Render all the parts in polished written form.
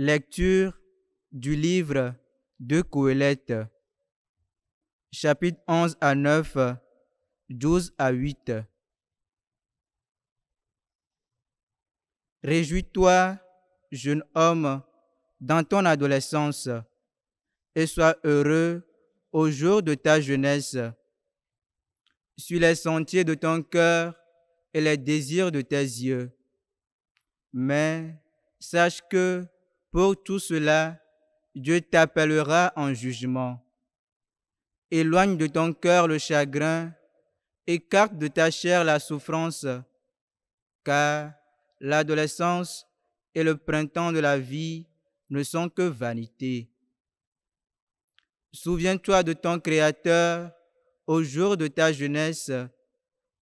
Lecture du livre de Qoélette, chapitre 11 à 9, 12 à 8. Réjouis-toi, jeune homme, dans ton adolescence, et sois heureux au jour de ta jeunesse. Suis les sentiers de ton cœur et les désirs de tes yeux. Mais sache que, pour tout cela, Dieu t'appellera en jugement. Éloigne de ton cœur le chagrin, écarte de ta chair la souffrance, car l'adolescence et le printemps de la vie ne sont que vanité. Souviens-toi de ton Créateur au jour de ta jeunesse,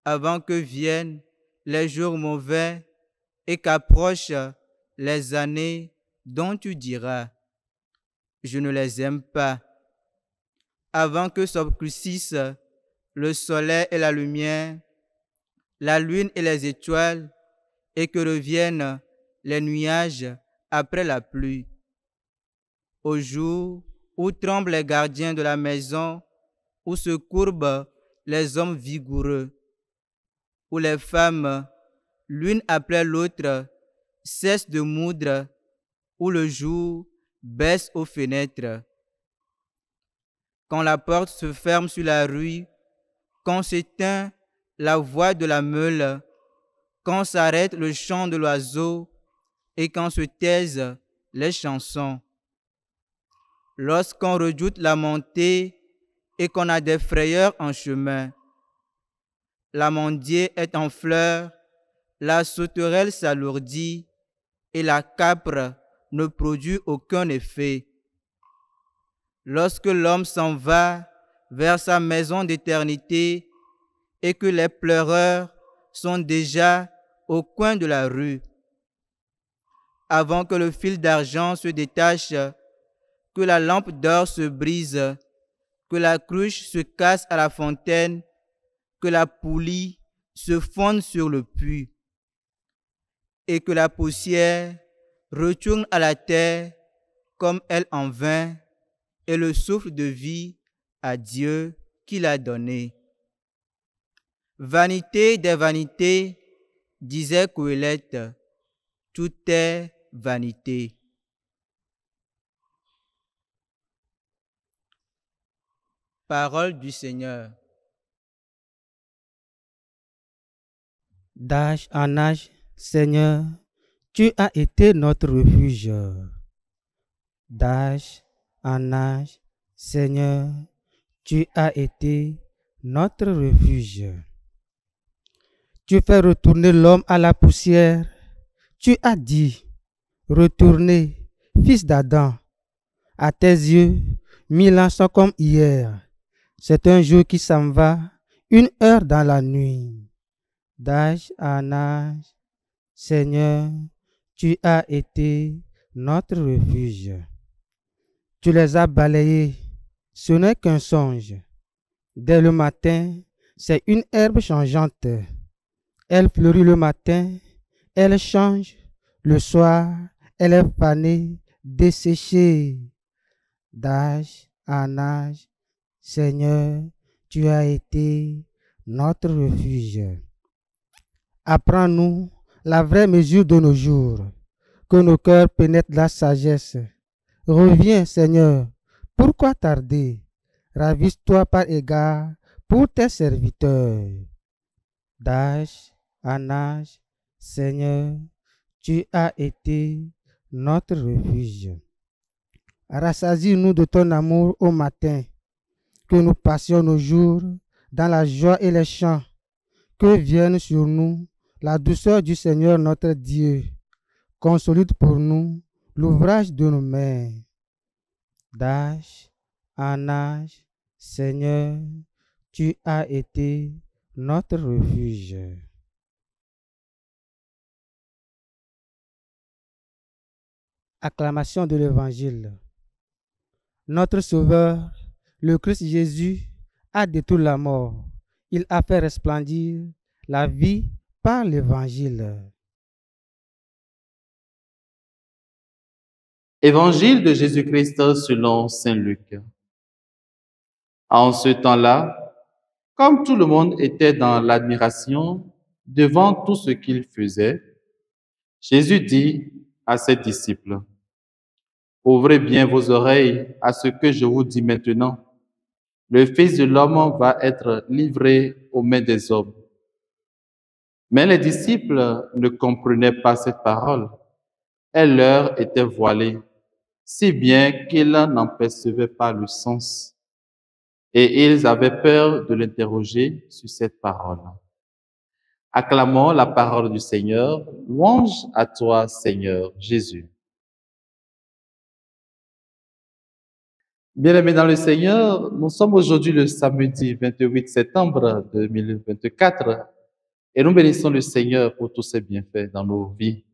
avant que viennent les jours mauvais et qu'approchent les années dont tu diras « Je ne les aime pas ». Avant que s'obscurcissent le soleil et la lumière, la lune et les étoiles, et que reviennent les nuages après la pluie. Au jour où tremblent les gardiens de la maison, où se courbent les hommes vigoureux, où les femmes, l'une après l'autre, cessent de moudre, où le jour baisse aux fenêtres. Quand la porte se ferme sur la rue, quand s'éteint la voix de la meule, quand s'arrête le chant de l'oiseau et quand se taisent les chansons. Lorsqu'on redoute la montée et qu'on a des frayeurs en chemin, l'amandier est en fleurs, la sauterelle s'alourdit et la capre ne produit aucun effet. Lorsque l'homme s'en va vers sa maison d'éternité et que les pleureurs sont déjà au coin de la rue, avant que le fil d'argent se détache, que la lampe d'or se brise, que la cruche se casse à la fontaine, que la poulie se fonde sur le puits, et que la poussière retourne à la terre comme elle en vint, et le souffle de vie à Dieu qui l'a donné. Vanité des vanités, disait Qoélette, tout est vanité. Parole du Seigneur. D'âge en âge, Seigneur, tu as été notre refuge. D'âge en âge, Seigneur, tu as été notre refuge. Tu fais retourner l'homme à la poussière. Tu as dit, retournez, fils d'Adam. À tes yeux, 1000 ans sont comme hier. C'est un jour qui s'en va, une heure dans la nuit. D'âge en âge, Seigneur, tu as été notre refuge. Tu les as balayés, ce n'est qu'un songe. Dès le matin, c'est une herbe changeante. Elle fleurit le matin, elle change. Le soir, elle est fanée, desséchée. D'âge en âge, Seigneur, tu as été notre refuge. Apprends-nous la vraie mesure de nos jours, que nos cœurs pénètrent la sagesse. Reviens, Seigneur, pourquoi tarder? Ravise-toi par égard pour tes serviteurs. D'âge en âge, Seigneur, tu as été notre refuge. Rassasie-nous de ton amour au matin, que nous passions nos jours dans la joie et les chants, que vienne sur nous la douceur du Seigneur notre Dieu, consolide pour nous l'ouvrage de nos mains. D'âge en âge, Seigneur, tu as été notre refuge. Acclamation de l'Évangile. Notre Sauveur, le Christ Jésus, a détruit la mort. Il a fait resplendir la vie par l'Évangile. Évangile de Jésus-Christ selon saint Luc. En ce temps-là, comme tout le monde était dans l'admiration devant tout ce qu'il faisait, Jésus dit à ses disciples, « Ouvrez bien vos oreilles à ce que je vous dis maintenant. Le Fils de l'homme va être livré aux mains des hommes. » Mais les disciples ne comprenaient pas cette parole. Elle leur était voilée, si bien qu'ils n'en percevaient pas le sens. Et ils avaient peur de l'interroger sur cette parole. Acclamons la parole du Seigneur. Louange à toi, Seigneur Jésus. Bien-aimés dans le Seigneur, nous sommes aujourd'hui le samedi 28 septembre 2024 et nous bénissons le Seigneur pour tous ses bienfaits dans nos vies.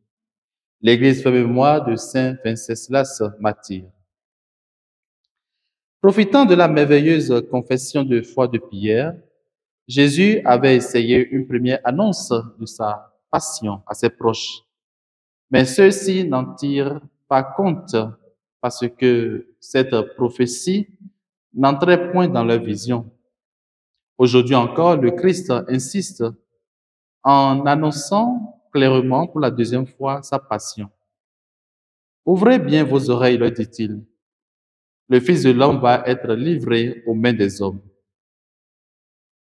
L'Église fait mémoire de Saint Venceslas Martyr. Profitant de la merveilleuse confession de foi de Pierre, Jésus avait essayé une première annonce de sa passion à ses proches. Mais ceux-ci n'en tirent pas compte parce que cette prophétie n'entrait point dans leur vision. Aujourd'hui encore, le Christ insiste en annonçant clairement pour la deuxième fois sa passion. « Ouvrez bien vos oreilles, leur dit-il. Le Fils de l'homme va être livré aux mains des hommes. »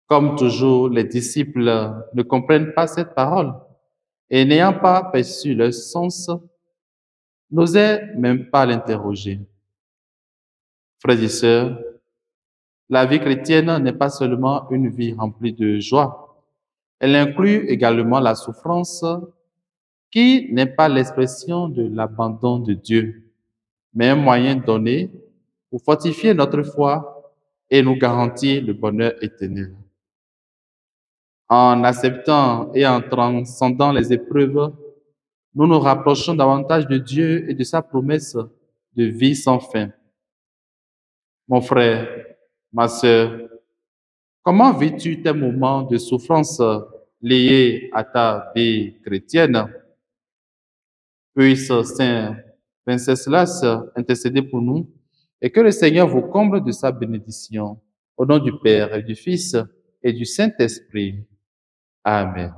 Comme toujours, les disciples ne comprennent pas cette parole et n'ayant pas perçu leur sens, n'osaient même pas l'interroger. Frères et sœurs, la vie chrétienne n'est pas seulement une vie remplie de joie. Elle inclut également la souffrance qui n'est pas l'expression de l'abandon de Dieu, mais un moyen donné pour fortifier notre foi et nous garantir le bonheur éternel. En acceptant et en transcendant les épreuves, nous nous rapprochons davantage de Dieu et de sa promesse de vie sans fin. Mon frère, ma sœur, comment vis-tu tes moments de souffrance liés à ta vie chrétienne? Puisse Saint Venceslas intercéder pour nous et que le Seigneur vous comble de sa bénédiction. Au nom du Père et du Fils et du Saint-Esprit. Amen.